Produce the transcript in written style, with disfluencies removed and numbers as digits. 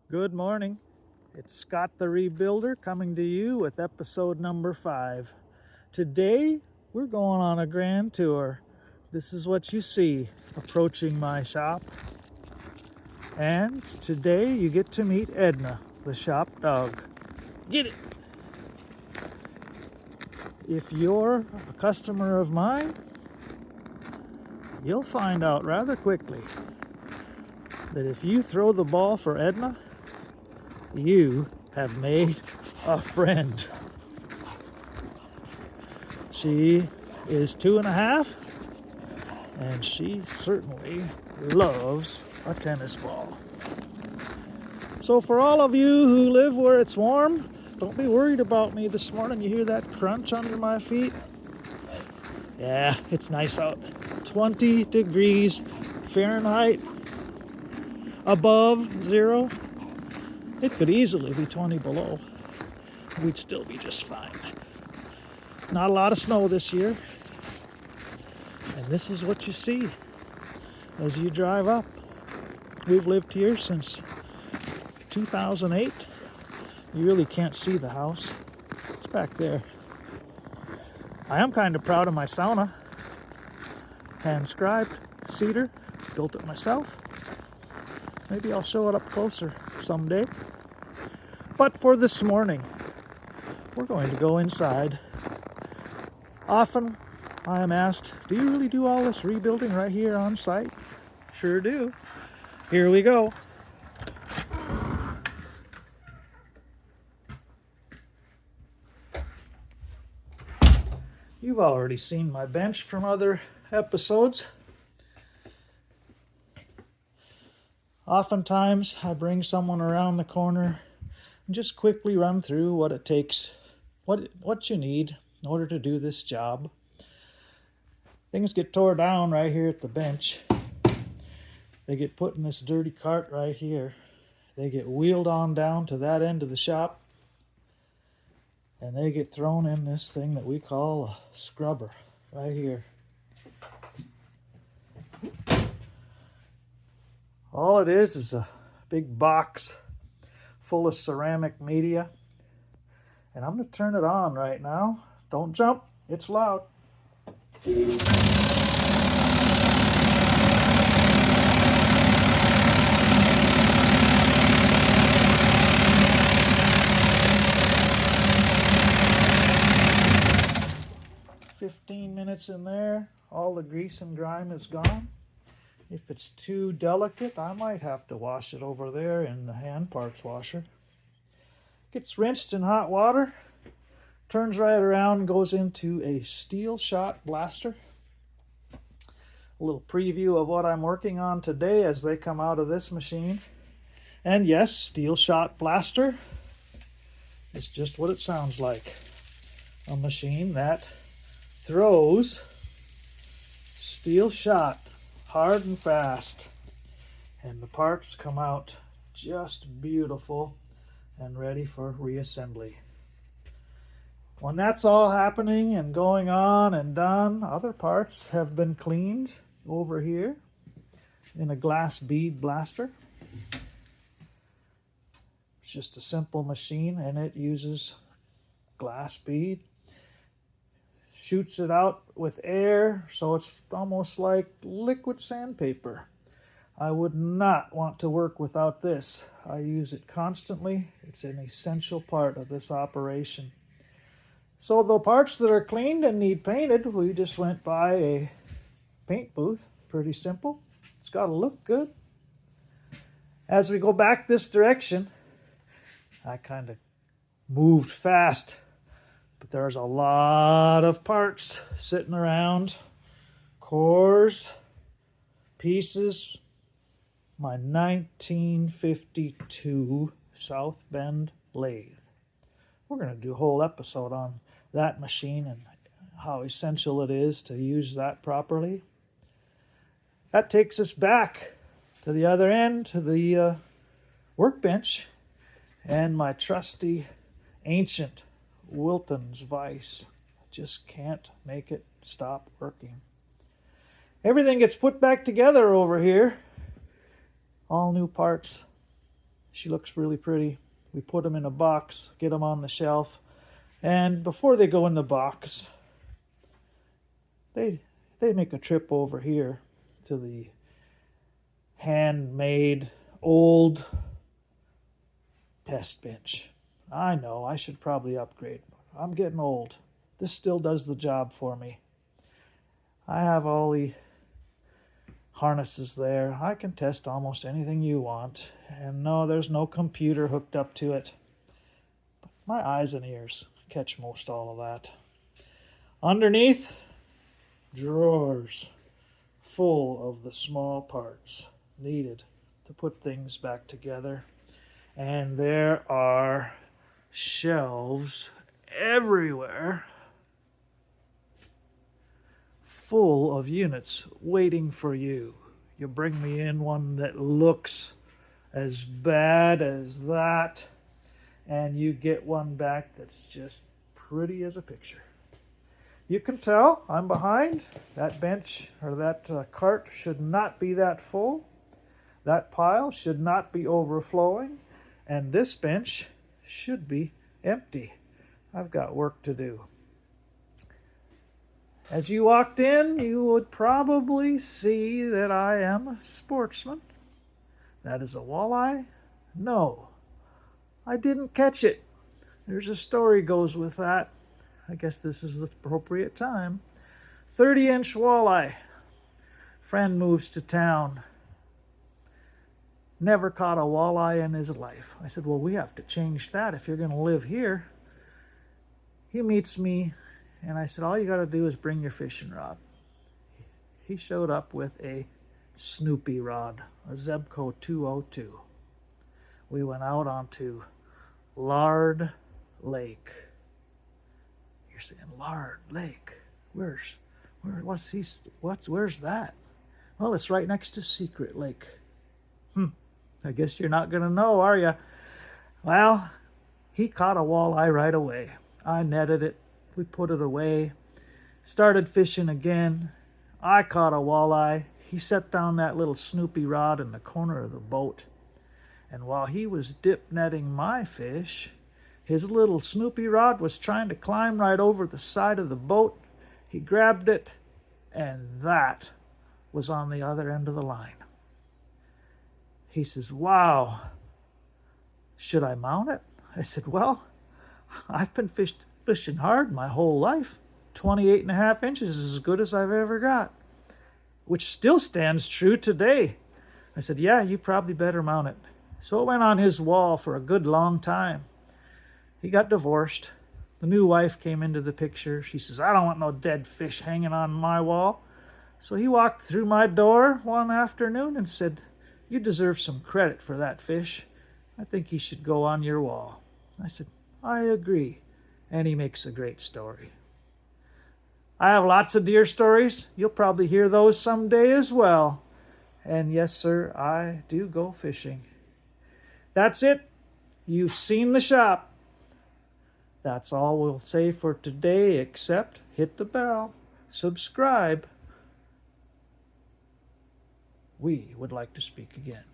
Good morning. It's Scott the Rebuilder coming to you with episode number 5. Today we're going on a grand tour. This is what you see approaching my shop. And today you get to meet Edna, the shop dog. Get it! If you're a customer of mine, you'll find out rather quickly that if you throw the ball for Edna, you have made a friend. She is 2.5, and she certainly loves a tennis ball. So for all of you who live where it's warm, don't be worried about me this morning. You hear that crunch under my feet? Yeah, it's nice out. 20 degrees Fahrenheit above zero. It could easily be 20 below. We'd still be just fine. Not a lot of snow this year. And this is what you see as you drive up. We've lived here since 2008. You really can't see the house. It's back there. I am kind of proud of my sauna. Hand-scribed, cedar, built it myself. Maybe I'll show it up closer someday. But for this morning, we're going to go inside. Often I am asked, do you really do all this rebuilding right here on site? Sure do. Here we go. You've already seen my bench from other episodes. Oftentimes I bring someone around the corner and just quickly run through what it takes, what you need in order to do this job. Things get tore down right here at the bench. They get put in this dirty cart right here. They get wheeled on down to that end of the shop, and they get thrown in this thing that we call a scrubber right here. All it is a big box full of ceramic media, and I'm going to turn it on right now. Don't jump, it's loud. 15 minutes in there, all the grease and grime is gone. If it's too delicate, I might have to wash it over there in the hand parts washer. Gets rinsed in hot water, turns right around, goes into a steel shot blaster. A little preview of what I'm working on today as they come out of this machine. And yes, steel shot blaster is just what it sounds like. A machine that throws steel shot hard and fast, and the parts come out just beautiful and ready for reassembly. When that's all happening and going on and done, other parts have been cleaned over here in a glass bead blaster. It's just a simple machine, and it uses glass bead. Shoots it out with air, so it's almost like liquid sandpaper. I would not want to work without this. I use it constantly. It's an essential part of this operation. So the parts that are cleaned and need painted, we just went by a paint booth. Pretty simple. It's got to look good. As we go back this direction, I kind of moved fast. But there's a lot of parts sitting around. Cores, pieces. My 1952 South Bend lathe. We're going to do a whole episode on that machine and how essential it is to use that properly. That takes us back to the other end, to the workbench, and my trusty ancient Wilton's vise. Just can't make it stop working. Everything gets put back together over here. All new parts. She looks really pretty. We put them in a box, get them on the shelf, and before they go in the box, they make a trip over here to the handmade old test bench. I know I should probably upgrade. I'm getting old. This still does the job for me. I have all the harnesses there. I can test almost anything you want. And no, there's no computer hooked up to it. But my eyes and ears catch most all of that. Underneath, drawers full of the small parts needed to put things back together. And there are shelves everywhere full of units waiting for you. You bring me in one that looks as bad as that, and you get one back that's just pretty as a picture. You can tell I'm behind. That bench or that cart should not be that full. That pile should not be overflowing, and this bench should be empty. I've got work to do. As you walked in, you would probably see that I am a sportsman. That is a walleye? No, I didn't catch it. There's a story goes with that. I guess this is the appropriate time. 30-inch walleye. Friend moves to town. Never caught a walleye in his life. I said, well, we have to change that if you're going to live here. He meets me, and I said, all you got to do is bring your fishing rod. He showed up with a Snoopy rod, a Zebco 202. We went out onto Lard Lake. You're saying Lard Lake? Where's that? Well, it's right next to Secret Lake. I guess you're not going to know, are you? Well, he caught a walleye right away. I netted it. We put it away. Started fishing again. I caught a walleye. He set down that little Snoopy rod in the corner of the boat. And while he was dip netting my fish, his little Snoopy rod was trying to climb right over the side of the boat. He grabbed it, and that was on the other end of the line. He says, wow, should I mount it? I said, well, I've been fishing hard my whole life. 28.5 inches is as good as I've ever got, which still stands true today. I said, yeah, you probably better mount it. So it went on his wall for a good long time. He got divorced. The new wife came into the picture. She says, I don't want no dead fish hanging on my wall. So he walked through my door one afternoon and said, you deserve some credit for that fish. I think he should go on your wall. I said, I agree. And he makes a great story. I have lots of deer stories. You'll probably hear those someday as well. And yes, sir, I do go fishing. That's it. You've seen the shop. That's all we'll say for today, except hit the bell, subscribe. We would like to speak again.